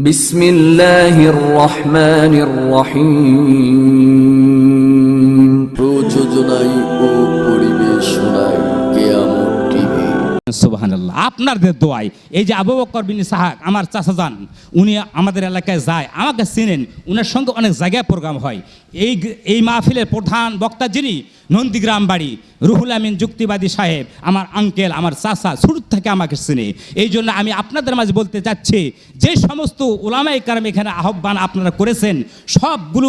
বিসমিল্লাহির রহমানির রহিম। প্রযোজনায় ও পরিবেশনায় কিয়ামত টিভি। সুবহানাল্লাহ। আপনাদের দোয়ায় এই যে আবু বকর বিন ইসহাক আমার চাচা যান, উনি আমাদের এলাকায় যায়, আমাকে চিনেন, উনার সঙ্গে অনেক জায়গায় প্রোগ্রাম হয়। এই মাহফিলের প্রধান বক্তা যিনি, নন্দীগ্রাম বাড়ি, রুহুল আমিন যুক্তিবাদী সাহেব, আমার আঙ্কেল, আমার চাচা, শুরু থেকে আমাকে চিনে। এই জন্য আমি আপনাদের মাঝে বলতে চাচ্ছি, যে সমস্ত ওলামায়ে কেরাম এখানে আহ্বান আপনারা করেছেন, সবগুলো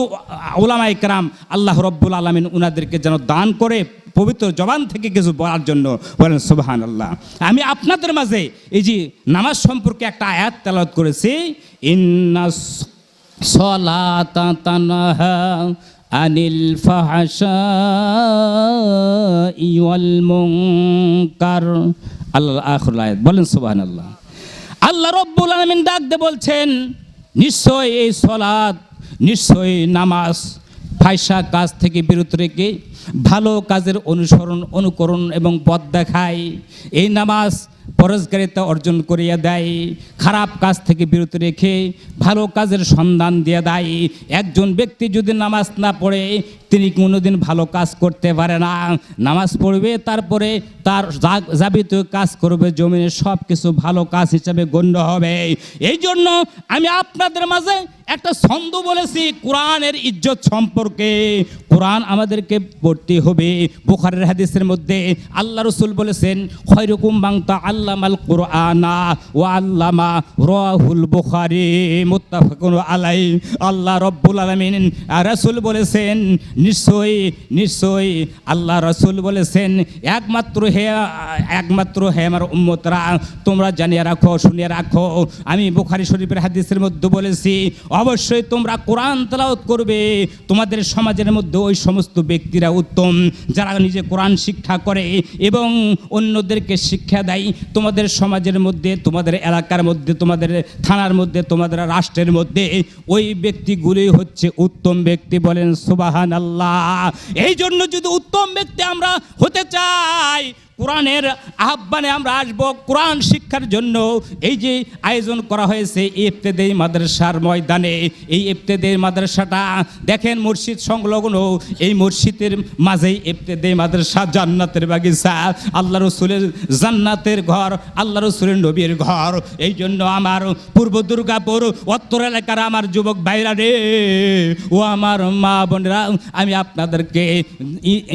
ওলামায়ে কেরাম আল্লাহ রব্বুল আলামিন উনাদেরকে যেন দান করে পবিত্র জবান থেকে কিছু বলার জন্য বলেন সুবহানাল্লাহ। আমি আপনাদের মাঝে এই যে নামাজ সম্পর্কে একটা আয়াত তেলাওয়াত করেছি, ইন্নাস সালাতা তানহা আনিল ফাহশাই ওয়াল মুনকার, আল্লাহ আখির আয়াত, বলেন সুবহানাল্লাহ। আল্লাহ রব্বুল আলামিন ডাক দিয়ে বলছেন, নিশ্চয় এই সালাত, নিশ্চয় নামাজ ফাহিশা কাজ থেকে বিরত রেখে ভালো কাজের অনুকরণ এবং পথ দেখায়। এই নামাজ পরহেজগারিতা অর্জন করিয়া দেয়, খারাপ কাজ থেকে বিরত রেখে ভালো কাজের সন্ধান দিয়ে দেয়। একজন ব্যক্তি যদি নামাজ না পড়ে তিনি কোনোদিন ভালো কাজ করতে পারে না। নামাজ পড়বে, তারপরে তার যাবতীয় কাজ করবে, জমিনে সব কিছু ভালো কাজ হিসাবে গণ্য হবে। এই জন্য আমি আপনাদের মাঝে একটা ছন্দ বলেছি কোরআনের ইজ্জত সম্পর্কে। কোরআন আমাদেরকে পড়তে হবে। বুখারীর হাদিসের মধ্যে আল্লাহ রাসূল বলেছেন, খয়রুকুম মান তাআল্লামাল কুরআনা ওয়া আল্লামা, রাহুল বুখারী, মুত্তাফাকুন আলাইহি। আল্লাহ রব্বুল আলামিন রাসূল বলেছেন, নিশ্চয়ই আল্লাহ রাসূল বলেছেন, একমাত্র হে আমার উম্মতরা, তোমরা জানিয়ে রাখো, শুনিয়ে রাখো, আমি বুখারী শরীফের হাদিসের মধ্যে বলেছি, অবশ্যই তোমরা কোরআন তেলাওয়াত করবে। তোমাদের সমাজের মধ্যে ওই সমস্ত ব্যক্তিরা উত্তম যারা নিজে কোরআন শিক্ষা করে এবং অন্যদেরকে শিক্ষা দেয়। তোমাদের সমাজের মধ্যে, তোমাদের এলাকার মধ্যে, তোমাদের থানার মধ্যে, তোমাদের রাষ্ট্রের মধ্যে ওই ব্যক্তিগুলি হচ্ছে উত্তম ব্যক্তি, বলেন সুবহানাল্লাহ। এই জন্য যদি উত্তম ব্যক্তি আমরা হতে চাই, কোরআনের আহ্বানে আমরা আসবো, কোরআন শিক্ষার জন্য এই যে আয়োজন করা হয়েছে ইবতেদায়ী মাদ্রাসার ময়দানে, এই ইবতেদায়ী মাদ্রাসাটা দেখেন মসজিদ সংলগ্ন, এই মসজিদের মাঝেই ইবতেদায়ী মাদ্রাসা, জান্নাতের বাগিচা, আল্লাহ রসুলের জান্নাতের ঘর, আল্লাহ রসুলের নবীর ঘর। এই জন্য আমার পূর্ব দুর্গাপুর উত্তর এলাকার আমার যুবক ভাইরা রে, ও আমার মা বোনেরা, আমি আপনাদেরকে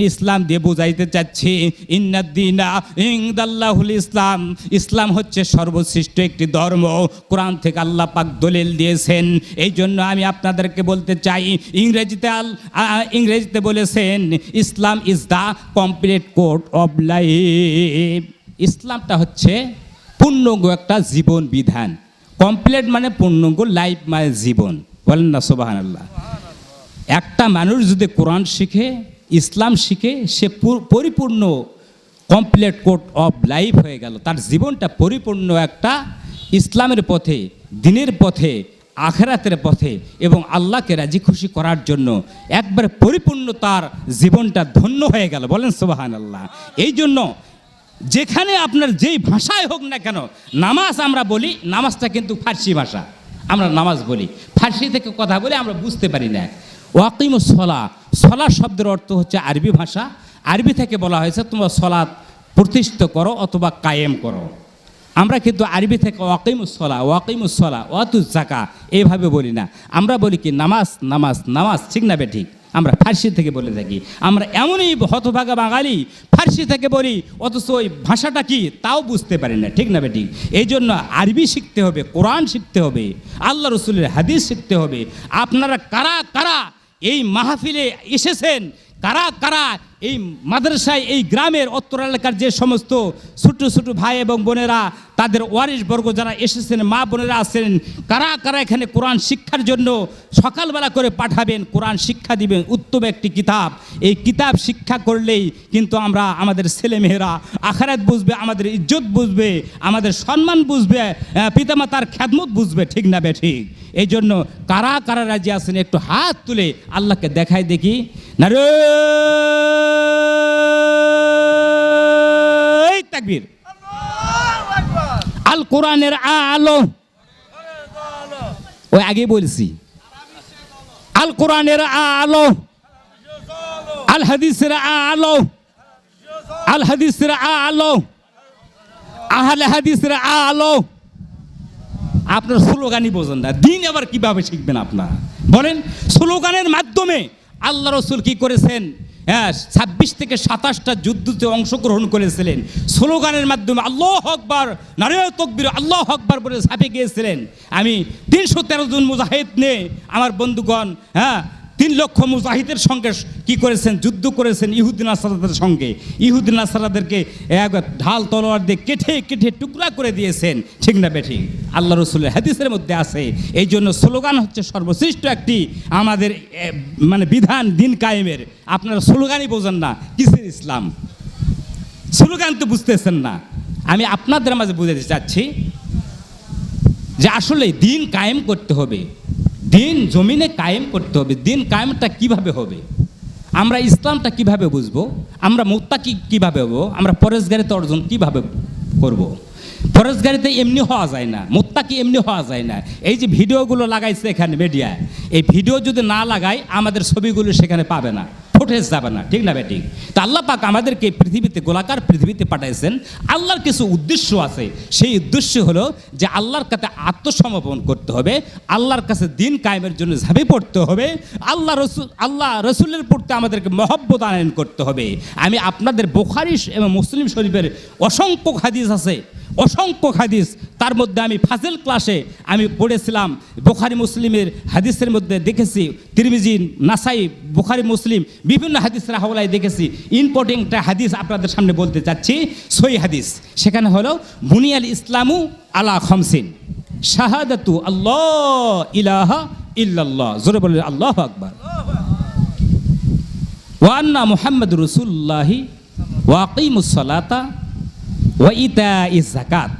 ইসলাম দিয়ে বুঝাইতে চাচ্ছি, ইন্নাদ্দিন ইনদাল্লাহুল ইসলাম, ইসলাম হচ্ছে সর্বশ্রেষ্ঠ একটি ধর্ম। কোরআন থেকে আল্লাহ পাক দলিল দিয়েছেন। এই জন্য আমি আপনাদেরকে বলতে চাই, ইংরেজিতে বলেছেন, Islam is the complete code of life. ইসলামটা হচ্ছে পূর্ণাঙ্গ একটা জীবন বিধান। কমপ্লিট মানে পূর্ণাঙ্গ, লাইফ মানে জীবন, বলেন না সুবহানাল্লাহ। একটা মানুষ যদি কোরআন শিখে, ইসলাম শিখে, সে পরিপূর্ণ কমপ্লিট কোড অফ লাইফ হয়ে গেল। তার জীবনটা পরিপূর্ণ একটা ইসলামের পথে, দ্বীনের পথে, আখিরাতের পথে এবং আল্লাহকে রাজি খুশি করার জন্য একবারে পরিপূর্ণ তার জীবনটা ধন্য হয়ে গেল, বলেন সুবহানাল্লাহ। এই জন্য যেখানে আপনার যেই ভাষায় হোক না কেন, নামাজ আমরা বলি, নামাজটা কিন্তু ফার্সি ভাষা, আমরা নামাজ বলি, ফার্সি থেকে কথা বলে আমরা বুঝতে পারি না। ওয়াকিমুস সালাহ, সালাহ শব্দের অর্থ হচ্ছে আরবি ভাষা, আরবি থেকে বলা হয়েছে তোমরা সালাত প্রতিষ্ঠিত করো অথবা কায়েম করো। আমরা কিন্তু আরবি থেকে ওয়াকিমুস সালাহ, ওয়াতুজ যাকা এইভাবে বলি না, আমরা বলি কি নামাজ, নামাজ, নামাজ, ঠিক না বে ঠিক? আমরা ফার্সি থেকে বলে থাকি। আমরা এমনই হতভাগা বাঙালি, ফার্সি থেকে বলি, অথচ ওই ভাষাটা কি তাও বুঝতে পারি না, ঠিক না বে ঠিক? এই জন্য আরবি শিখতে হবে, কোরআন শিখতে হবে, আল্লাহ রসুলের হাদিস শিখতে হবে। আপনারা কারা কারা এই মাহফিলে এসেছেন, কারা কারা এই মাদ্রাসায়, এই গ্রামের উত্তর এলাকার যে সমস্ত ছোটো ছোটো ভাই এবং বোনেরা, তাদের ওয়ারিশবর্গ যারা এসেছেন, মা বোনেরা আছেন, কারা কারা এখানে কোরআন শিক্ষার জন্য সকালবেলা করে পাঠাবেন, কোরআন শিক্ষা দিবেন, উত্তম একটি কিতাব। এই কিতাব শিক্ষা করলেই কিন্তু আমরা, আমাদের ছেলেমেয়েরা আখিরাত বুঝবে, আমাদের ইজ্জত বুঝবে, আমাদের সম্মান বুঝবে, পিতামাতার খেদমত বুঝবে, ঠিক না বে ঠিক? এই জন্য কারা কারা রাজি আছেন একটু হাত তুলে আল্লাহকে দেখাই দেখি। নারে তাকবীর, আল কোরআনের আলো, ওই আগে বলেছি, আল কোরআনের আলো, আল হাদিসের আলো, আল হাদিসের আলো, আহলে হাদিসের আলো। আপনার স্লোগানই বোঝেন না, দিন আবার কিভাবে শিখবেন আপনার বলেন? স্লোগানের মাধ্যমে আল্লাহ রসুল কি করেছেন? হ্যাঁ, 26 থেকে 27টা যুদ্ধতে অংশগ্রহণ করেছিলেন। স্লোগানের মাধ্যমে আল্লাহু আকবার, নারে তাকবীর, আল্লাহু আকবার বলে ঝাঁপে গিয়েছিলেন। আমি 313 জন মুজাহিদ নিয়ে আমার বন্ধুগণ, হ্যাঁ, 3 লক্ষ মুজাহিদের সঙ্গে কি করেছেন? যুদ্ধ করেছেন ইহুদি নাসারাদের সঙ্গে। ইহুদি নাসারাদেরকে এক ঢাল তলোয়ার দিয়ে কেটে কেটে টুকরা করে দিয়েছেন, ঠিক না বেঠিক? আল্লাহ রসুলের হাদিসের মধ্যে আছে। এই জন্য স্লোগান হচ্ছে সর্বশ্রেষ্ঠ একটি আমাদের মানে বিধান দিন কায়েমের। আপনারা স্লোগানই বোঝেন না, কিসের ইসলাম? স্লোগান তো বুঝতেছেন না। আমি আপনাদের মাঝে বুঝাতে চাচ্ছি যে আসলে দিন কায়েম করতে হবে, দিন জমিনে কায়েম করতে হবে। দিন কায়েমটা কিভাবে হবে? আমরা ইসলামটা কিভাবে বুঝবো? আমরা মুত্তাকি কিভাবে হবো? আমরা পরেশগারিতে অর্জন কিভাবে করব? পরেশগারিতে এমনি হওয়া যায় না, মুত্তাকি এমনি হওয়া যায় না। এই যে ভিডিওগুলো লাগাইছে এখানে মিডিয়া, এই ভিডিও যদি না লাগাই আমাদের ছবিগুলো সেখানে পাবে না, ফুটেজ যাবে না, ঠিক না বেঠিক? তা আল্লাহ পাক আমাদেরকে পৃথিবীতে, গোলাকার পৃথিবীতে পাঠাইছেন। আল্লাহর কিছু উদ্দেশ্য আছে। সেই উদ্দেশ্য হলো যে আল্লাহর কাছে আত্মসমর্পণ করতে হবে, আল্লাহর কাছে দিন কায়েমের জন্য ঝাঁপে পড়তে হবে, আল্লাহ রসুলের প্রতি আমাদেরকে মহব্বত আনয়ন করতে হবে। আমি আপনাদের বুখারী এবং মুসলিম শরীফের অসংখ্য হাদিস আছে, অসংখ্য হাদিস। তার মধ্যে আমি ফাজিল ক্লাসে আমি পড়েছিলাম বুখারী মুসলিমের হাদিসের মধ্যে দেখেছি, তিরমিজি, নাসাই, বুখারী মুসলিম বিভিন্ন হাদিসের হাওলায় দেখেছি। ইম্পর্টেন্ট একটা হাদিস আপনাদের সামনে বলতে চাচ্ছি, সহিহ হাদিস। সেখানে হলো বুনিয়াল ইসলামু আলা খামসিন, শাহাদাতু আল্লাহ ইলাহা ইল্লাল্লাহ, জোরে বলেন আল্লাহু আকবার, ওয়া আন্না মুহাম্মাদুর রাসূলুল্লাহি ওয়া আকিমুস সালাতা ওয়া ইতাইজ যাকাত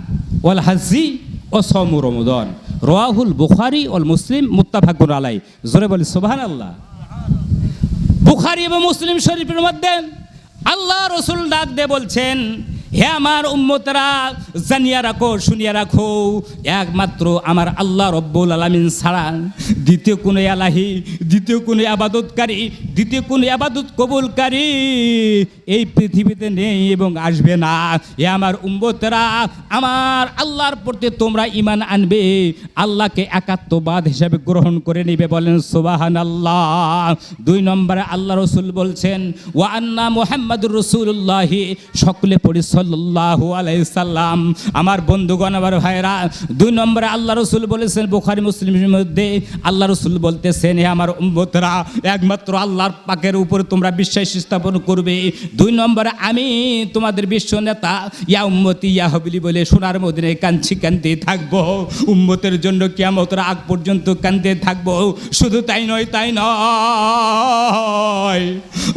ওয়াল হাজ্জি ওয়া সাওমু রমাদান, রাওয়াহুল বুখারী ওয়াল মুসলিম মুত্তাফাকুন আলাইহি। জোরে বলি সুবহানাল্লাহ। বুখারী এবং মুসলিম শরীফের মধ্যে আল্লাহ রসুল ডাক দিয়ে বলছেন, হে আমার উম্মতরা, জানিয়া রাখো, শুনিয়া রাখো, একমাত্র আমার আল্লাহ রব্বুল আলামিন ছাড়া দ্বিতীয় কোনো এলাহি, দ্বিতীয় কোনো আবাদতকারী, দ্বিতীয় কোনো আবাদত কবুলকারী এই পৃথিবীতে নেই এবং আসবে না। হে আমার উম্মতরা, আমার আল্লাহর প্রতি তোমরা ঈমান আনবে, আল্লাহকে একাত্মবাদ হিসাবে গ্রহণ করে নেবে, বলেন সুবহানাল্লাহ। 2 নম্বরে আল্লাহ রসুল বলছেন, ওয়া আন্না মুহাম্মাদুর রাসূলুল্লাহি, সকলে পড়ি সাল্লাল্লাহু আলাইহি সাল্লাম। আমার বন্ধুগণ, আমার ভাইরা, 2 নম্বরে আল্লাহ রসুল বলেছেন বুখারী মুসলিমের মধ্যে আল্লাহ রসুল বলতেছেন, হে আমার উম্মতরা, একমাত্র আল্লাহর পাকের উপরে তোমরা বিশ্বাস স্থাপন করবে। 2 নম্বরে আমি তোমাদের বিশ্ব নেতা, ইয়া উম্মতি ইয়া হাবিলি বলে সোনার মদিনায় কাঁদতে থাকবো, উম্মতের জন্য কিয়ামতের আগ পর্যন্ত কাঁদতে থাকবো। শুধু তাই নয়, তাই নয়,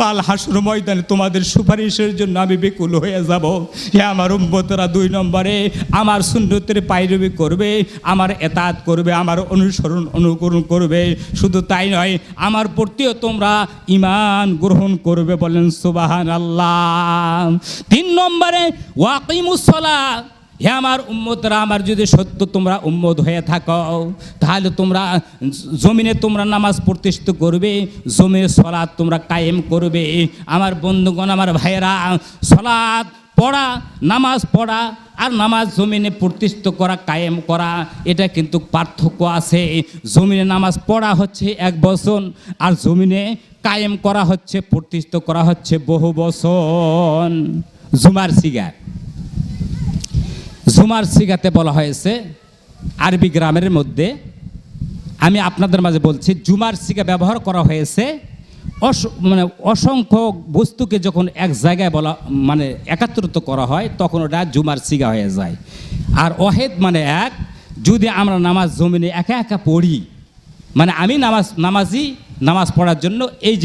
আল হাসর ময়দানে তোমাদের সুপারিশের জন্য আমি বেকুল হয়ে যাব। হে আমার উম্মতরা, 2 নম্বরে আমার সুন্নতের পায়রবি করবে, আমার এতাত করবে, আমার অনুসরণ অনুকরণ করবে। শুধু তাই নয়, আমার প্রতিও তোমরা ঈমান গ্রহণ করবে, বলেন সুবহানাল্লাহ। 3 নম্বরে ওয়াকিমুস সালাত, হে আমার উম্মতরা, আমার যদি সত্য তোমরা উম্মত হয়ে থাকো, তাহলে তোমরা জমিনে তোমরা নামাজ প্রতিষ্ঠিত করবে, জমিনে সালাত তোমরা কায়েম করবে। আমার বন্ধুগণ, আমার ভাইয়েরা, সালাত পড়া, নামাজ পড়া আর নামাজ জমিনে প্রতিষ্ঠিত করা, কায়েম করা, এটা কিন্তু পার্থক্য আছে। জমিনে নামাজ পড়া হচ্ছে 1 বছর, আর জমিনে কায়েম করা হচ্ছে, প্রতিষ্ঠিত করা হচ্ছে বহু বছর। জুমার সিগা, জুমার সিগাতে বলা হয়েছে আরবি গ্রামের মধ্যে, আমি আপনাদের মাঝে বলছি, জুমার সিগা ব্যবহার করা হয়েছে মানে অসংখ্য বস্তুকে যখন এক জায়গায় বলা মানে একাত্রিত করা হয় তখন ওটা জুমার সিগা হয়ে যায়। আর ওয়াহেদ মানে এক, যদি আমরা নামাজ জমিনে একা একা পড়ি, মানে আমি নামাজি নামাজ পড়ার জন্য এই